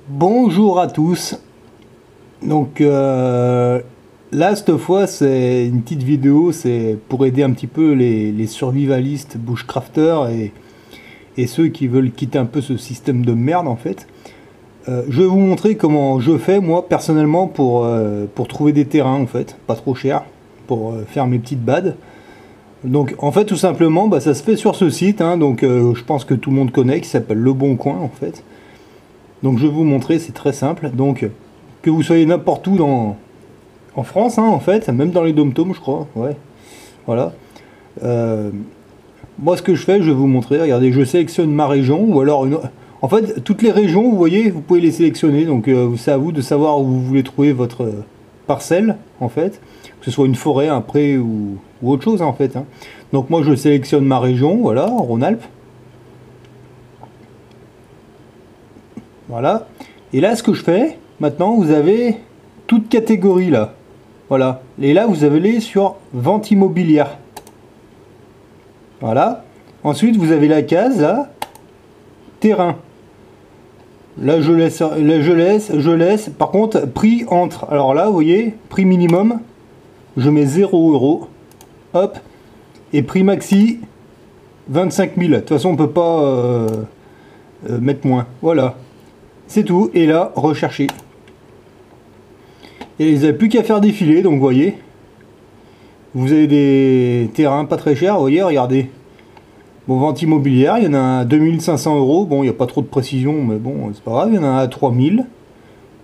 Bonjour à tous. Donc là, cette fois, c'est une petite vidéo, c'est pour aider un petit peu les survivalistes, bushcrafters et ceux qui veulent quitter un peu ce système de merde en fait. Je vais vous montrer comment je fais moi personnellement pour trouver des terrains en fait, pas trop cher, pour faire mes petites bades. Donc en fait tout simplement, ça se fait sur ce site, hein, donc je pense que tout le monde connaît, qui s'appelle Le Bon Coin en fait. Donc je vais vous montrer, c'est très simple. Donc que vous soyez n'importe où en France, hein, en fait, même dans les dom-toms, je crois. Ouais, voilà. Euh, Moi, ce que je fais, je vais vous montrer. Regardez, je sélectionne ma région ou alors une. En fait, toutes les régions, vous voyez, vous pouvez les sélectionner. Donc c'est à vous de savoir où vous voulez trouver votre parcelle, en fait, que ce soit une forêt, un pré ou autre chose, hein, en fait, hein. Donc moi, je sélectionne ma région, voilà, Rhône-Alpes. Voilà. Et là, ce que je fais, maintenant, vous avez toute catégorie là. Voilà. Et là, vous avez les sur vente immobilière. Voilà. Ensuite, vous avez la case là, terrain. Là, je laisse. Par contre, prix entre. Alors là, vous voyez, prix minimum, je mets 0 €. Hop. Et prix maxi, 25 000. De toute façon, on peut pas mettre moins. Voilà. C'est tout. Et là, rechercher. Et vous n'avez plus qu'à faire défiler, donc vous voyez. Vous avez des terrains pas très chers, vous voyez, regardez. Bon, vente immobilière, il y en a à 2500 €. Bon, il n'y a pas trop de précision, mais bon, c'est pas grave. Il y en a à 3000.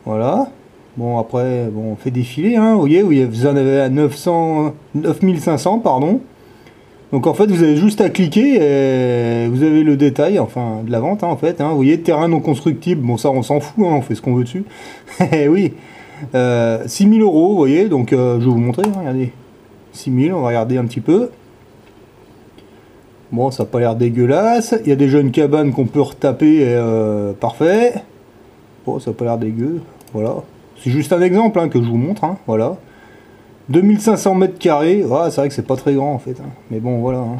Voilà. Bon, après, bon, on fait défiler, hein, vous voyez, vous en avez à 9500, pardon. Donc en fait, vous avez juste à cliquer et vous avez le détail, enfin, de la vente, hein, en fait, hein. Vous voyez, terrain non constructible. Bon, ça, on s'en fout, hein, on fait ce qu'on veut dessus. Eh oui. 6000 €, vous voyez, donc je vais vous montrer, hein, regardez. 6000, on va regarder un petit peu. Bon, ça n'a pas l'air dégueulasse. Il y a déjà une cabane qu'on peut retaper, et, parfait. Bon, ça n'a pas l'air dégueu, voilà. C'est juste un exemple, hein, que je vous montre, hein, voilà. 2500 mètres carrés, ouais, c'est vrai que c'est pas très grand en fait, hein. Mais bon, voilà, hein.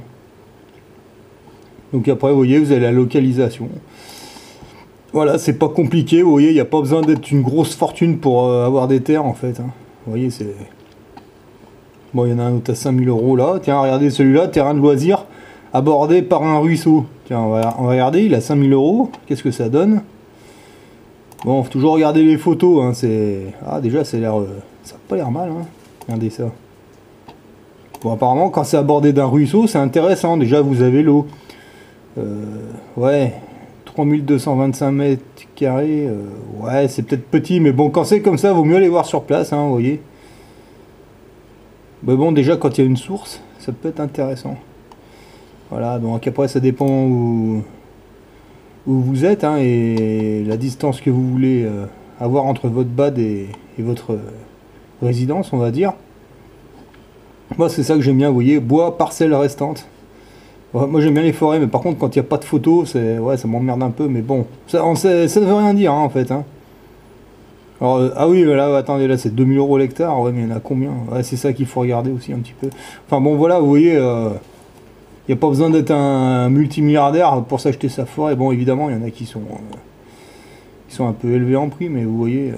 Donc après, vous voyez, vous avez la localisation. Voilà, c'est pas compliqué, vous voyez, il n'y a pas besoin d'être une grosse fortune pour avoir des terres en fait, hein. Vous voyez, c'est... Bon, il y en a un autre à 5000 € là. Tiens, regardez celui-là, terrain de loisirs, abordé par un ruisseau. Tiens, on va regarder, il a 5000 €. Qu'est-ce que ça donne? Bon, faut toujours regarder les photos, hein, c'est... Ah, déjà, ça a l'air... ça n'a pas l'air mal, hein. Regardez ça. Bon, apparemment, quand c'est abordé d'un ruisseau, c'est intéressant. Déjà, vous avez l'eau. Ouais, 3225 mètres carrés. Ouais, c'est peut-être petit, mais bon, quand c'est comme ça, vaut mieux aller voir sur place, hein, vous voyez. Mais bon, déjà, quand il y a une source, ça peut être intéressant. Voilà, donc après, ça dépend où vous êtes, hein, et la distance que vous voulez avoir entre votre bad et votre résidence, on va dire. Moi, c'est ça que j'aime bien, vous voyez, bois, parcelle restante. Ouais, moi, j'aime bien les forêts, mais par contre, quand il n'y a pas de photos, ouais, ça m'emmerde un peu, mais bon, ça ne veut rien dire, hein, en fait, hein. Alors, ah oui, mais là, attendez, là, c'est 2000 € l'hectare, ouais, mais il y en a combien? Ouais, c'est ça qu'il faut regarder aussi un petit peu. Enfin, bon, voilà, vous voyez, il n'y a pas besoin d'être un multimilliardaire pour s'acheter sa forêt. Bon, évidemment, il y en a qui sont un peu élevés en prix, mais vous voyez,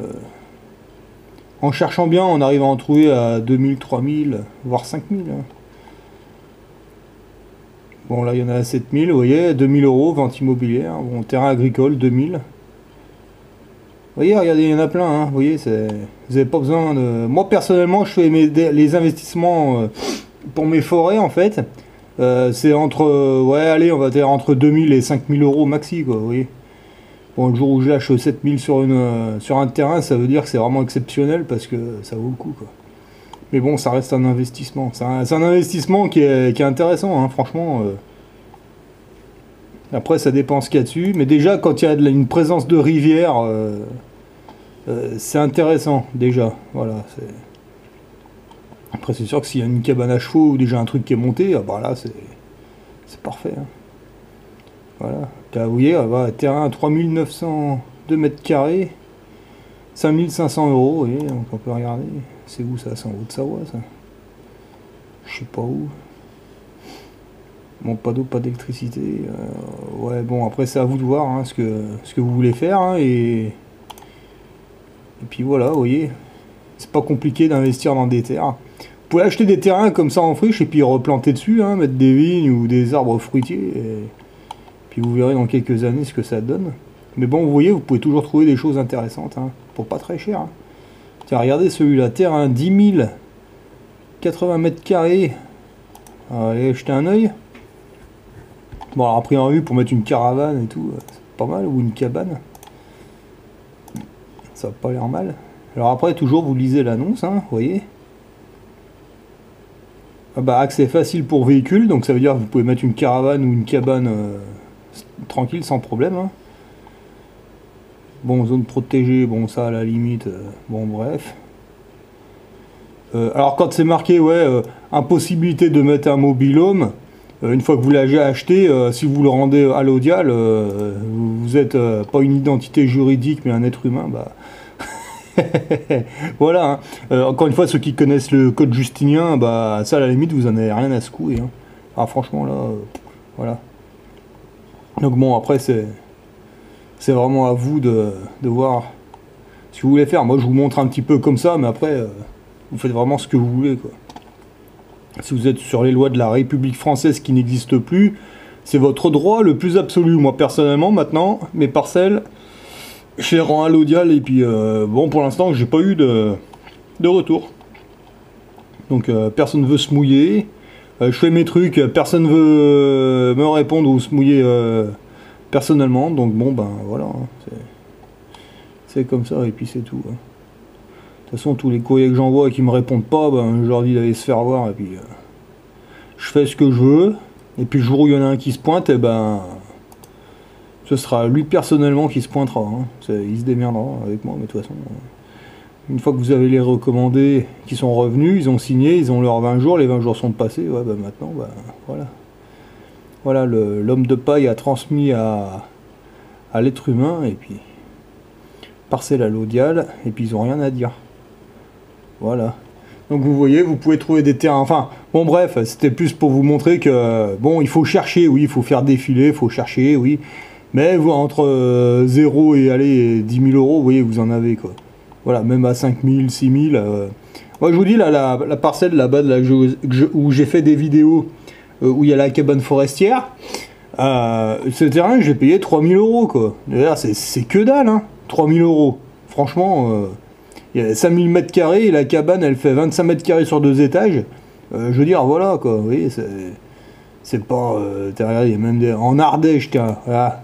en cherchant bien, on arrive à en trouver à 2000, 3000, voire 5000, hein. Bon, là, il y en a à 7000, vous voyez, 2000 €, vente immobilière. Bon, terrain agricole, 2000. Vous voyez, regardez, il y en a plein, hein. Vous voyez, vous n'avez pas besoin de... Moi, personnellement, je fais les investissements pour mes forêts, en fait. C'est entre... ouais, allez, on va dire entre 2000 et 5000 € maxi, quoi, vous voyez. Bon, le jour où je lâche 7000 sur un terrain, ça veut dire que c'est vraiment exceptionnel parce que ça vaut le coup, quoi. Mais bon, ça reste un investissement. C'est un investissement qui est intéressant, hein, franchement. Après, ça dépend ce qu'il y a dessus. Mais déjà, quand il y a une présence de rivière, c'est intéressant, déjà. Voilà. Après, c'est sûr que s'il y a une cabane à chevaux ou déjà un truc qui est monté, ah bah là, c'est parfait, hein. Voilà. Là, vous voyez, bah, terrain à 3902 mètres carrés, 5500 €, vous voyez, donc on peut regarder. C'est où ça? C'est en Haute-Savoie, ça? Je sais pas où. Bon, pas d'eau, pas d'électricité. Ouais, bon, après, c'est à vous de voir, hein, ce que vous voulez faire, hein, et Et puis voilà, vous voyez, c'est pas compliqué d'investir dans des terres. Vous pouvez acheter des terrains comme ça en friche et puis replanter dessus, hein, mettre des vignes ou des arbres fruitiers. Et puis vous verrez dans quelques années ce que ça donne. Mais bon, vous voyez, vous pouvez toujours trouver des choses intéressantes, hein, pour pas très cher. Hein. Tiens, regardez celui-là, terrain 10 000, 80 mètres carrés. Allez, jetez un œil. Bon, alors, a priori, pour mettre une caravane et tout, c'est pas mal, ou une cabane. Ça n'a pas l'air mal. Alors après, toujours, vous lisez l'annonce, hein, vous voyez. Ah bah, accès facile pour véhicules, donc ça veut dire que vous pouvez mettre une caravane ou une cabane tranquille, sans problème. Hein. Bon, zone protégée, bon, ça, à la limite, bon, bref. Alors, quand c'est marqué, ouais, impossibilité de mettre un mobil-home, une fois que vous l'avez acheté, si vous le rendez à l'Audial, vous êtes pas une identité juridique, mais un être humain, bah... voilà, hein. Encore une fois, ceux qui connaissent le code justinien, bah ça à la limite vous en avez rien à secouer. Hein. Ah franchement là, voilà. Donc bon après c'est vraiment à vous de voir ce que vous voulez faire. Moi je vous montre un petit peu comme ça, mais après vous faites vraiment ce que vous voulez quoi. Si vous êtes sur les lois de la République française qui n'existent plus, c'est votre droit le plus absolu. Moi personnellement maintenant, mes parcelles, je les rends à l'Audial et puis bon pour l'instant j'ai pas eu de retour. Donc personne ne veut se mouiller. Je fais mes trucs, personne veut me répondre ou se mouiller personnellement. Donc bon ben voilà, hein, c'est comme ça et puis c'est tout. Hein. De toute façon tous les courriers que j'envoie et qui me répondent pas, ben, je leur dis d'aller se faire voir et puis je fais ce que je veux. Et puis le jour où il y en a un qui se pointe, et ben ce sera lui personnellement qui se pointera. Hein. Il se démerdera avec moi, mais de toute façon, une fois que vous avez les recommandés qui sont revenus, ils ont signé, ils ont leurs 20 jours, les 20 jours sont passés, ouais, bah maintenant, bah, voilà. Voilà, l'homme de paille a transmis à l'être humain, et puis parcelle à l'Audial, et puis ils ont rien à dire. Voilà. Donc vous voyez, vous pouvez trouver des terrains, enfin, bon bref, c'était plus pour vous montrer que, bon, il faut chercher, oui, il faut faire défiler, il faut chercher, oui. Mais vous, entre 0 et allez, 10 000 euros, vous voyez, vous en avez quoi. Voilà, même à 5 000, 6 000. Moi je vous dis, là, la parcelle là-bas où j'ai fait des vidéos où il y a la cabane forestière, ce terrain, j'ai payé 3 000 euros quoi. D'ailleurs, c'est que dalle, hein, 3 000 euros. Franchement, il y a 5 000 mètres carrés et la cabane elle fait 25 mètres carrés sur 2 étages. Je veux dire, voilà quoi, vous voyez, c'est pas. Il y a même en Ardèche, tiens, voilà.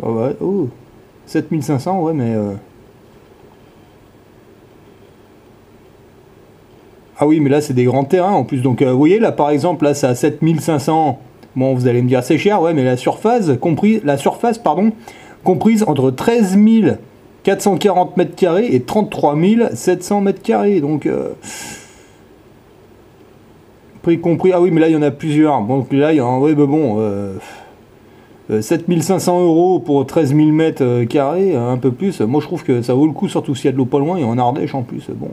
Oh, ouais, oh, 7500, ouais, mais... Ah oui, mais là, c'est des grands terrains, en plus. Donc, vous voyez, là, par exemple, là, c'est à 7500. Bon, vous allez me dire, c'est cher, ouais, mais la surface, comprise entre 13 440 mètres carrés et 33 700 mètres carrés. Donc, prix compris... Ah oui, mais là, il y en a plusieurs. Donc, là, il y a... Oui, mais bon... 7500 euros pour 13 000 mètres carrés, un peu plus. Moi je trouve que ça vaut le coup, surtout s'il y a de l'eau pas loin et en Ardèche en plus. Bon,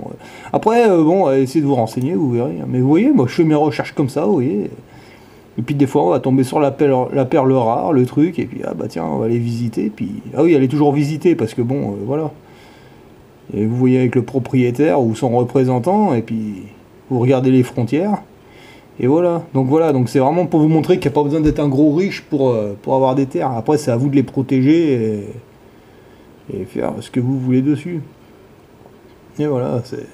après, bon, essayez de vous renseigner, vous verrez. Mais vous voyez, moi je fais mes recherches comme ça, vous voyez. Et puis des fois on va tomber sur la perle rare, le truc, et puis ah bah tiens, on va aller visiter. Puis ah oui, elle est toujours visitée parce que bon, voilà. Et vous voyez avec le propriétaire ou son représentant, et puis vous regardez les frontières. Et voilà, donc c'est vraiment pour vous montrer qu'il n'y a pas besoin d'être un gros riche pour avoir des terres. Après, c'est à vous de les protéger et faire ce que vous voulez dessus. Et voilà, c'est...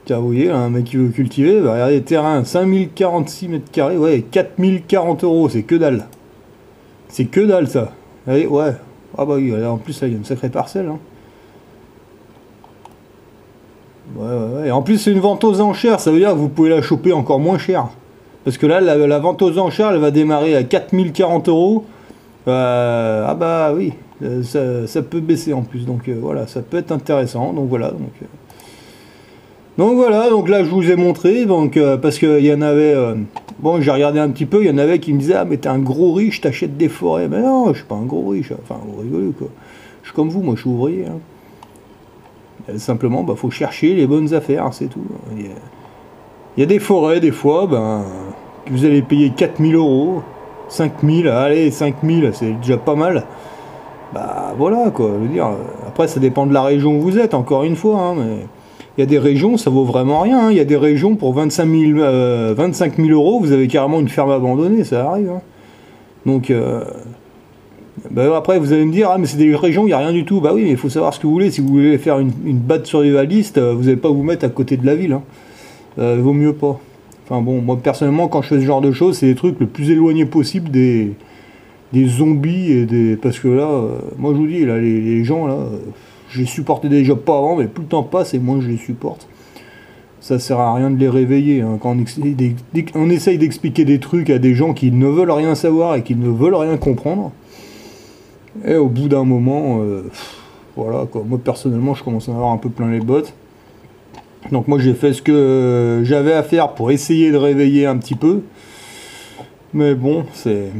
Tiens, vous voyez, un mec qui veut cultiver, bah, regardez, terrain, 5046 mètres carrés, ouais, 4040 euros, c'est que dalle. C'est que dalle, ça. Allez, ouais. Ah bah oui, en plus, là, il y a une sacrée parcelle, hein. Ouais. Et en plus, c'est une vente aux enchères, ça veut dire que vous pouvez la choper encore moins cher. Parce que là, la vente aux enchères, elle va démarrer à 4040 euros. Ah bah oui, ça peut baisser en plus. Donc voilà, ça peut être intéressant. Donc voilà. Donc voilà, donc là, je vous ai montré. Donc, parce qu'il y en avait... bon, j'ai regardé un petit peu, il y en avait qui me disaient « Ah, mais t'es un gros riche, t'achètes des forêts. » Mais non, je suis pas un gros riche. Enfin, vous rigolez, quoi. Je suis comme vous, moi, je suis ouvrier. Hein. Simplement, bah, faut chercher les bonnes affaires, c'est tout. Il y a des forêts, des fois, ben, que vous allez payer 4000 euros, 5000, allez, 5000, c'est déjà pas mal. Bah voilà quoi, je veux dire. Après ça dépend de la région où vous êtes, encore une fois, hein, mais il y a des régions, ça vaut vraiment rien, hein. Il y a des régions pour 25 000 euros, vous avez carrément une ferme abandonnée, ça arrive, hein. Donc bah, après vous allez me dire, ah mais c'est des régions, il n'y a rien du tout. Bah oui, mais il faut savoir ce que vous voulez. Si vous voulez faire une bad survivaliste, vous n'allez pas vous mettre à côté de la ville, hein. Vaut mieux pas. Enfin bon, moi personnellement, quand je fais ce genre de choses, c'est des trucs le plus éloignés possible des zombies et des. Parce que là, moi je vous dis, là, les gens là, je les supportais déjà pas avant, mais plus le temps passe et moins je les supporte. Ça sert à rien de les réveiller, hein. Quand on essaye d'expliquer des trucs à des gens qui ne veulent rien savoir et qui ne veulent rien comprendre, et au bout d'un moment, voilà quoi. Moi personnellement, je commence à avoir un peu plein les bottes. Donc moi j'ai fait ce que j'avais à faire pour essayer de réveiller un petit peu. Mais bon, c'est...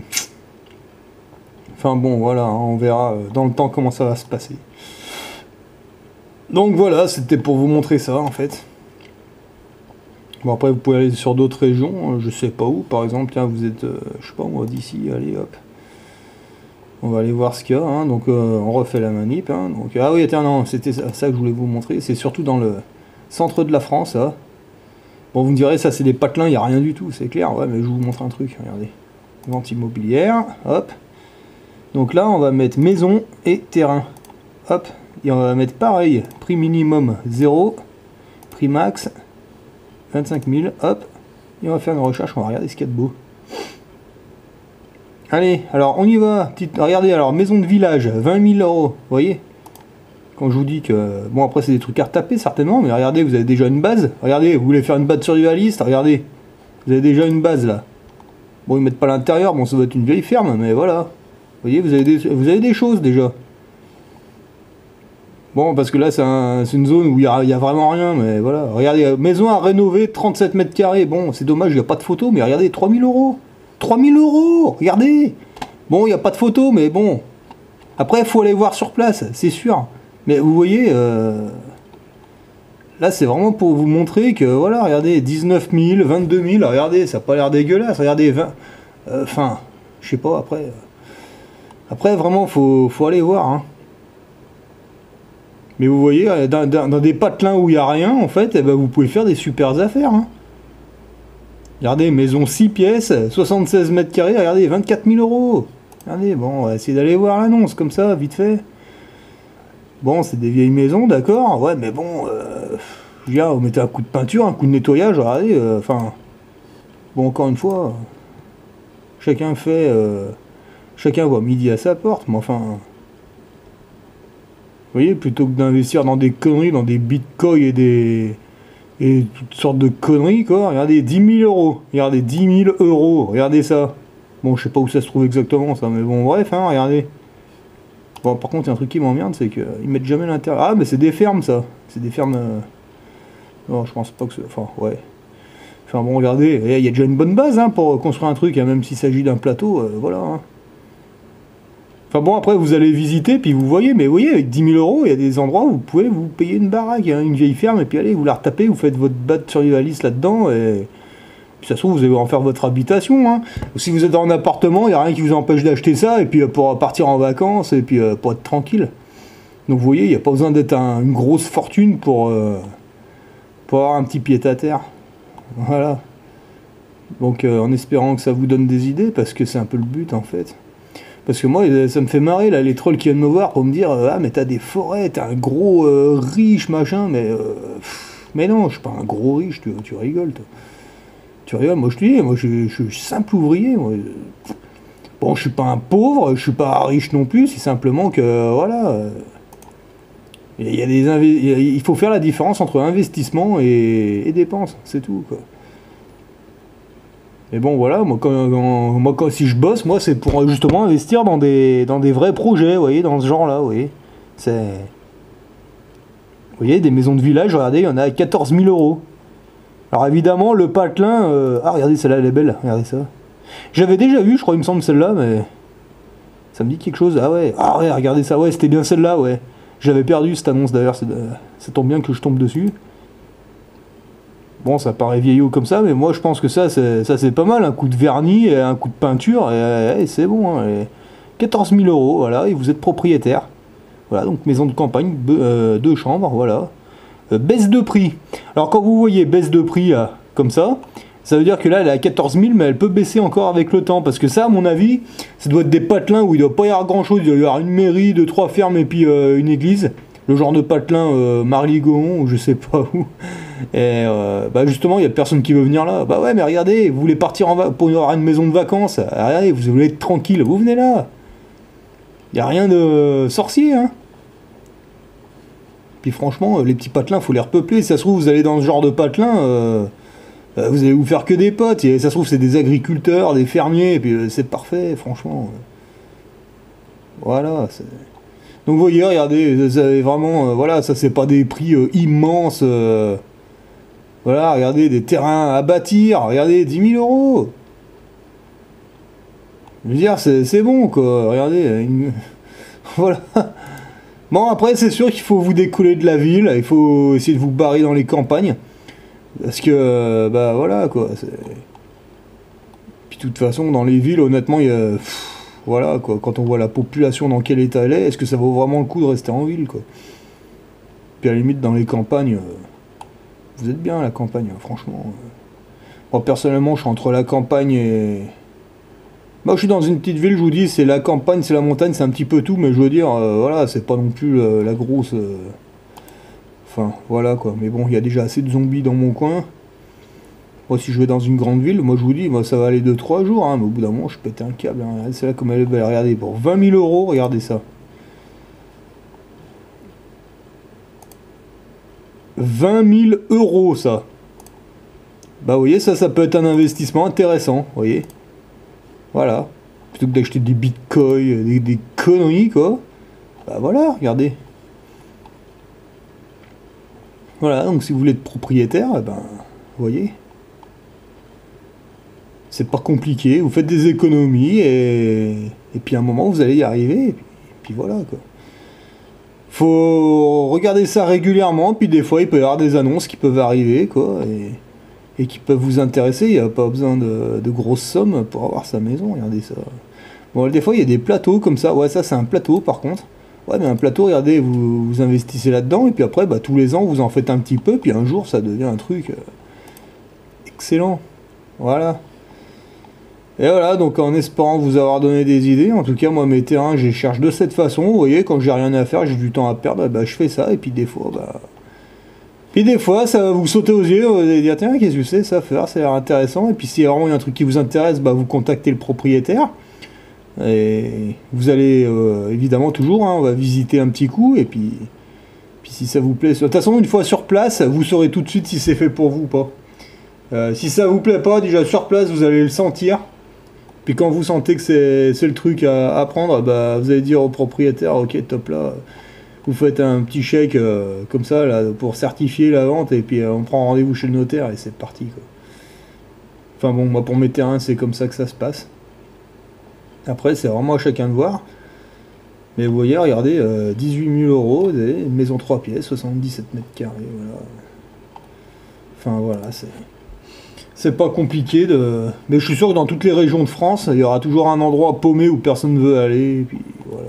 Enfin bon, voilà, hein, on verra dans le temps comment ça va se passer. Donc voilà, c'était pour vous montrer ça en fait. Bon après vous pouvez aller sur d'autres régions, je sais pas où, par exemple, tiens vous êtes, je sais pas moi, d'ici, allez hop. On va aller voir ce qu'il y a, hein. Donc on refait la manip, hein. Donc, ah oui, attends, non, c'était ça que je voulais vous montrer, c'est surtout dans le centre de la France, là. Bon, vous me direz, ça c'est des patelins, il n'y a rien du tout, c'est clair, ouais, mais je vous montre un truc, regardez. Vente immobilière, hop. Donc là, on va mettre maison et terrain, hop. Et on va mettre pareil, prix minimum 0, prix max 25 000, hop. Et on va faire une recherche, on va regarder ce qu'il y a de beau. Allez, alors on y va. Regardez, alors maison de village, 20 000 euros, vous voyez? Quand je vous dis que... Bon, après c'est des trucs à retaper certainement, mais regardez, vous avez déjà une base. Regardez, vous voulez faire une base survivaliste, regardez. Vous avez déjà une base là. Bon, ils mettent pas l'intérieur, bon ça doit être une vieille ferme, mais voilà. Vous voyez, vous avez des choses déjà. Bon, parce que là c'est une zone où il y a vraiment rien, mais voilà. Regardez, maison à rénover, 37 mètres carrés. Bon, c'est dommage, il n'y a pas de photo, mais regardez, 3 000 euros. 3 000 euros, regardez. Bon, il n'y a pas de photo, mais bon. Après, il faut aller voir sur place, c'est sûr. Mais vous voyez, là, c'est vraiment pour vous montrer que, voilà, regardez, 19 000, 22 000, regardez, ça n'a pas l'air dégueulasse. Regardez, 20... Enfin, je sais pas, après... Après, vraiment, faut aller voir, hein. Mais vous voyez, dans des patelins où il n'y a rien, en fait, eh ben, vous pouvez faire des super affaires, hein. Regardez, maison 6 pièces, 76 mètres carrés, regardez, 24 000 euros. Regardez, bon, on va essayer d'aller voir l'annonce, comme ça, vite fait. Bon, c'est des vieilles maisons, d'accord, ouais, mais bon, je veux dire, vous mettez un coup de peinture, un coup de nettoyage, regardez, enfin... bon, encore une fois, chacun fait... chacun voit midi à sa porte, mais enfin... Vous voyez, plutôt que d'investir dans des conneries, dans des bitcoins et toutes sortes de conneries, quoi. Regardez, 10 000 euros. Regardez, 10 000 euros. Regardez ça. Bon, je sais pas où ça se trouve exactement, ça, mais bon, bref, hein, regardez. Bon, par contre, il y a un truc qui m'emmerde, c'est qu'ils mettent jamais l'intérieur. Ah, mais c'est des fermes, ça. C'est des fermes... Non, je pense pas que c'est... Enfin, ouais. Enfin, bon, regardez, il y a déjà une bonne base, hein, pour construire un truc, hein, même s'il s'agit d'un plateau, voilà, hein. Enfin bon, après vous allez visiter, puis vous voyez, mais vous voyez, avec 10 000 euros, il y a des endroits où vous pouvez vous payer une baraque, hein, une vieille ferme, et puis allez, vous la retapez, vous faites votre bad survivaliste là-dedans, et puis ça se trouve, vous allez en faire votre habitation, hein. Ou si vous êtes en appartement, il n'y a rien qui vous empêche d'acheter ça, et puis pour partir en vacances, et puis pour être tranquille. Donc vous voyez, il n'y a pas besoin d'être une grosse fortune pour avoir un petit pied-à-terre. Voilà. Donc en espérant que ça vous donne des idées, parce que c'est un peu le but, en fait. Parce que moi, ça me fait marrer, là, les trolls qui viennent me voir pour me dire « Ah, mais t'as des forêts, t'es un gros riche, machin, mais non, je suis pas un gros riche, tu rigoles, toi. Tu rigoles, moi je te dis, moi je suis simple ouvrier, moi. Bon, je suis pas un pauvre, je suis pas riche non plus, c'est simplement que, voilà... il faut faire la différence entre investissement et dépenses, c'est tout, quoi. Mais bon, voilà, moi, si je bosse, moi, c'est pour justement investir dans des vrais projets, vous voyez, dans ce genre-là, vous voyez. C'est... Vous voyez, des maisons de village, regardez, il y en a à 14 000 euros. Alors évidemment, le patelin... Ah, regardez, celle-là, elle est belle, regardez ça. J'avais déjà vu, je crois, il me semble, celle-là, mais... Ça me dit quelque chose, ah ouais, regardez ça, ouais, c'était bien celle-là, ouais. J'avais perdu cette annonce, d'ailleurs, ça tombe bien que je tombe dessus. Bon, ça paraît vieillot comme ça, mais moi je pense que ça c'est pas mal, un coup de vernis, et un coup de peinture, et c'est bon, hein, 14 000 euros, voilà, et vous êtes propriétaire. Voilà, donc maison de campagne, 2 chambres, voilà. Baisse de prix. Alors quand vous voyez baisse de prix là, comme ça veut dire que là elle est à 14 000, mais elle peut baisser encore avec le temps. Parce que ça, à mon avis, ça doit être des patelins où il ne doit pas y avoir grand chose. Il doit y avoir une mairie, 2-3 fermes et puis une église. Le genre de patelin Marly-Gaumont ou je sais pas où. Et bah justement, il n'y a personne qui veut venir là. Bah ouais, mais regardez, vous voulez partir pour avoir une maison de vacances. Regardez, vous voulez être tranquille, vous venez là. Il n'y a rien de sorcier, hein. Puis franchement, les petits patelins, faut les repeupler. Si ça se trouve, vous allez dans ce genre de patelin, vous allez vous faire que des potes. Et ça se trouve, c'est des agriculteurs, des fermiers, et puis c'est parfait, franchement. Voilà. Donc vous voyez, regardez, vous avez vraiment, voilà, ça c'est pas des prix immenses. Voilà, regardez, des terrains à bâtir, regardez, 10 000 euros. Je veux dire, c'est bon, quoi. Regardez, voilà. Bon, après, c'est sûr qu'il faut vous décoller de la ville, il faut essayer de vous barrer dans les campagnes. Parce que, bah voilà, quoi. Puis de toute façon, dans les villes, honnêtement, il y a... voilà, quoi. Quand on voit la population dans quel état elle est ce que ça vaut vraiment le coup de rester en ville, quoi. Puis à la limite, dans les campagnes, vous êtes bien à la campagne, franchement. Moi, personnellement, je suis entre la campagne et... Moi, je suis dans une petite ville, je vous dis, c'est la campagne, c'est la montagne, c'est un petit peu tout, mais je veux dire, voilà, c'est pas non plus la grosse... Enfin, voilà, quoi. Mais bon, il y a déjà assez de zombies dans mon coin. Moi, si je vais dans une grande ville, moi, je vous dis, moi, ça va aller 2-3 jours, hein, mais au bout d'un moment, je pète un câble. Hein. C'est là comme elle est belle, regardez, pour 20 000 euros, regardez ça. 20 000 euros, ça. Bah, vous voyez, ça peut être un investissement intéressant, vous voyez. Voilà. Plutôt que d'acheter des bitcoins, des conneries, quoi. Bah voilà, regardez. Voilà, donc si vous voulez être propriétaire, eh ben, vous voyez. C'est pas compliqué, vous faites des économies et puis à un moment vous allez y arriver, et puis voilà, quoi. Faut regarder ça régulièrement, puis des fois il peut y avoir des annonces qui peuvent arriver, quoi, et qui peuvent vous intéresser. Il n'y a pas besoin de grosses sommes pour avoir sa maison, regardez ça. Bon, des fois il y a des plateaux comme ça, ouais, ça c'est un plateau par contre. Ouais, mais un plateau, regardez, vous investissez là-dedans, et puis après, bah, tous les ans vous en faites un petit peu, puis un jour ça devient un truc excellent. Voilà. Et voilà, donc en espérant vous avoir donné des idées, en tout cas moi mes terrains je les cherche de cette façon, vous voyez, quand j'ai rien à faire, j'ai du temps à perdre, bah je fais ça, et puis des fois, bah... Puis des fois, ça va vous sauter aux yeux, vous allez dire, tiens, qu'est-ce que c'est, ça faire, ça a l'air intéressant, et puis si vraiment il y a un truc qui vous intéresse, bah vous contactez le propriétaire, et vous allez, évidemment toujours, hein, on va visiter un petit coup, et puis si ça vous plaît, de toute façon, une fois sur place, vous saurez tout de suite si c'est fait pour vous ou pas. Si ça vous plaît pas, déjà sur place, vous allez le sentir. Puis quand vous sentez que c'est le truc à prendre, bah, vous allez dire au propriétaire, ok, top là, vous faites un petit chèque comme ça là, pour certifier la vente, et puis on prend rendez-vous chez le notaire et c'est parti, quoi. Enfin bon, moi pour mes terrains, c'est comme ça que ça se passe. Après, c'est vraiment à chacun de voir. Mais vous voyez, regardez, 18 000 euros, une maison 3 pièces, 77 mètres carrés, voilà. Enfin voilà, c'est pas compliqué de... Mais je suis sûr que dans toutes les régions de France, il y aura toujours un endroit paumé où personne ne veut aller, et puis voilà.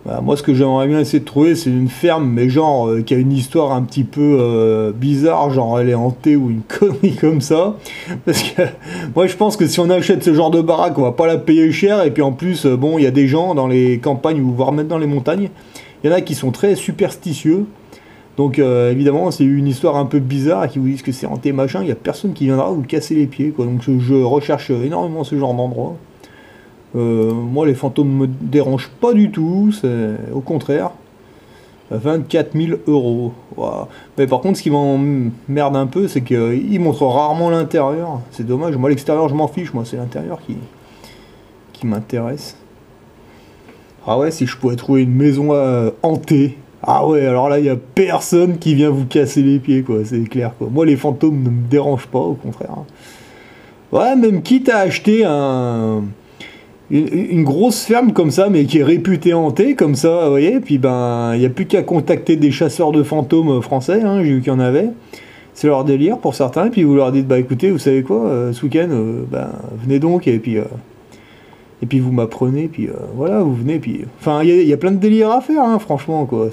Bah, moi, ce que j'aimerais bien essayer de trouver, c'est une ferme, mais genre, qui a une histoire un petit peu bizarre, genre elle est hantée ou une connerie comme ça. Parce que moi, je pense que si on achète ce genre de baraque, on va pas la payer cher, et puis en plus, bon, il y a des gens dans les campagnes, ou voire même dans les montagnes, il y en a qui sont très superstitieux. Donc évidemment, c'est une histoire un peu bizarre, qui vous disent que c'est hanté, machin, il n'y a personne qui viendra vous casser les pieds, quoi. Donc je recherche énormément ce genre d'endroit. Moi, les fantômes me dérangent pas du tout, c'est au contraire. 24 000 euros. Wow. Mais par contre, ce qui m'emmerde un peu, c'est qu'ils montrent rarement l'intérieur. C'est dommage. Moi, l'extérieur, je m'en fiche. Moi, c'est l'intérieur qui m'intéresse. Ah ouais, si je pouvais trouver une maison hantée. Ah ouais, alors là, il n'y a personne qui vient vous casser les pieds, quoi. C'est clair, quoi. Moi, les fantômes ne me dérangent pas, au contraire. Ouais, même quitte à acheter une grosse ferme comme ça, mais qui est réputée hantée, comme ça, vous voyez, puis ben, il n'y a plus qu'à contacter des chasseurs de fantômes français, hein, j'ai vu qu'il y en avait, c'est leur délire pour certains, et puis vous leur dites, bah écoutez, vous savez quoi, ce week-end, ben, venez donc, et puis et puis vous m'apprenez, puis voilà, vous venez, puis... Enfin, il y a plein de délires à faire, hein, franchement, quoi.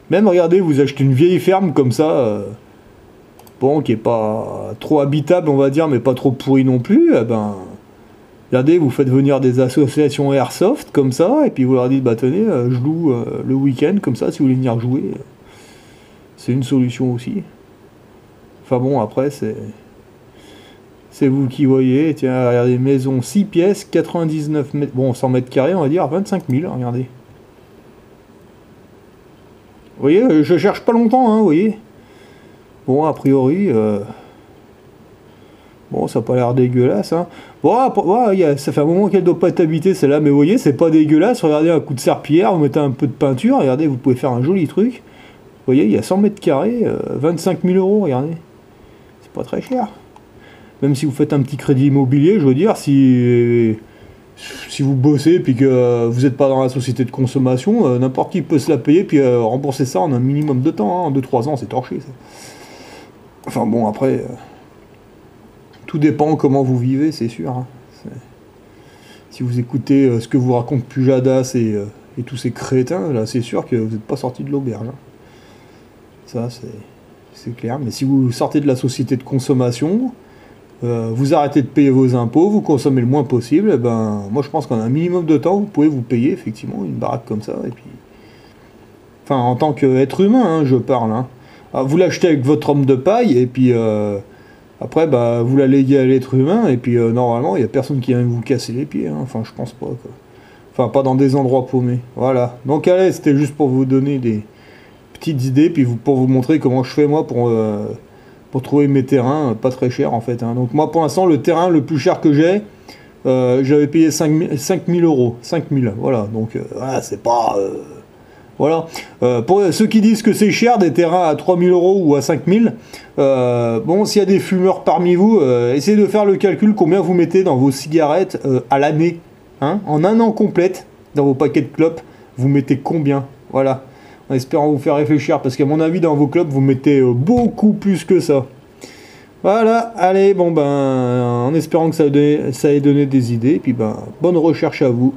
Même, regardez, vous achetez une vieille ferme comme ça, bon, qui est pas trop habitable, on va dire, mais pas trop pourrie non plus, eh ben... Regardez, vous faites venir des associations Airsoft, comme ça, et puis vous leur dites, bah tenez, je loue le week-end, comme ça, si vous voulez venir jouer. C'est une solution aussi. Enfin bon, après, c'est vous qui voyez. Tiens, regardez, maison 6 pièces, 99 mètres... Bon, 100 mètres carrés, on va dire, 25 000, regardez. Vous voyez, je cherche pas longtemps, hein, vous voyez. Bon, a priori... Bon, ça n'a pas l'air dégueulasse, hein. Bon, ça fait un moment qu'elle doit pas être habitée, celle-là, mais vous voyez, c'est pas dégueulasse. Regardez, un coup de serpillière, vous mettez un peu de peinture, regardez, vous pouvez faire un joli truc. Vous voyez, il y a 100 mètres carrés, 25 000 euros, regardez. C'est pas très cher. Même si vous faites un petit crédit immobilier, je veux dire, si vous bossez puis que vous n'êtes pas dans la société de consommation, n'importe qui peut se la payer puis rembourser ça en un minimum de temps, hein, en 2-3 ans, c'est torché, ça. Enfin bon, après... Tout dépend comment vous vivez, c'est sûr. Hein. Si vous écoutez ce que vous raconte Pujadas et tous ces crétins, là, c'est sûr que vous n'êtes pas sorti de l'auberge. Hein. Ça, c'est clair. Mais si vous sortez de la société de consommation, vous arrêtez de payer vos impôts, vous consommez le moins possible, et ben, moi je pense qu'en un minimum de temps, vous pouvez vous payer effectivement une baraque comme ça. Et puis... Enfin, en tant qu'être humain, hein, je parle. Hein. Alors, vous l'achetez avec votre homme de paille, et puis... Après, bah, vous la léguez à l'être humain, et puis normalement, il n'y a personne qui vient vous casser les pieds. Hein. Enfin, je pense pas, quoi. Enfin, pas dans des endroits paumés. Voilà. Donc, allez, c'était juste pour vous donner des petites idées, puis pour vous montrer comment je fais, moi, pour trouver mes terrains pas très chers, en fait. Hein. Donc, moi, pour l'instant, le terrain le plus cher que j'ai, j'avais payé 5 000 euros. 5 000, voilà. Donc, voilà, c'est pas... Voilà. Pour ceux qui disent que c'est cher, des terrains à 3 000 euros ou à 5 000, bon, s'il y a des fumeurs parmi vous, essayez de faire le calcul combien vous mettez dans vos cigarettes à l'année. Hein, en un an complète, dans vos paquets de clopes, vous mettez combien? Voilà. En espérant vous faire réfléchir, parce qu'à mon avis, dans vos clopes, vous mettez beaucoup plus que ça. Voilà, allez, bon ben, en espérant que ça ait donné des idées, et puis ben, bonne recherche à vous.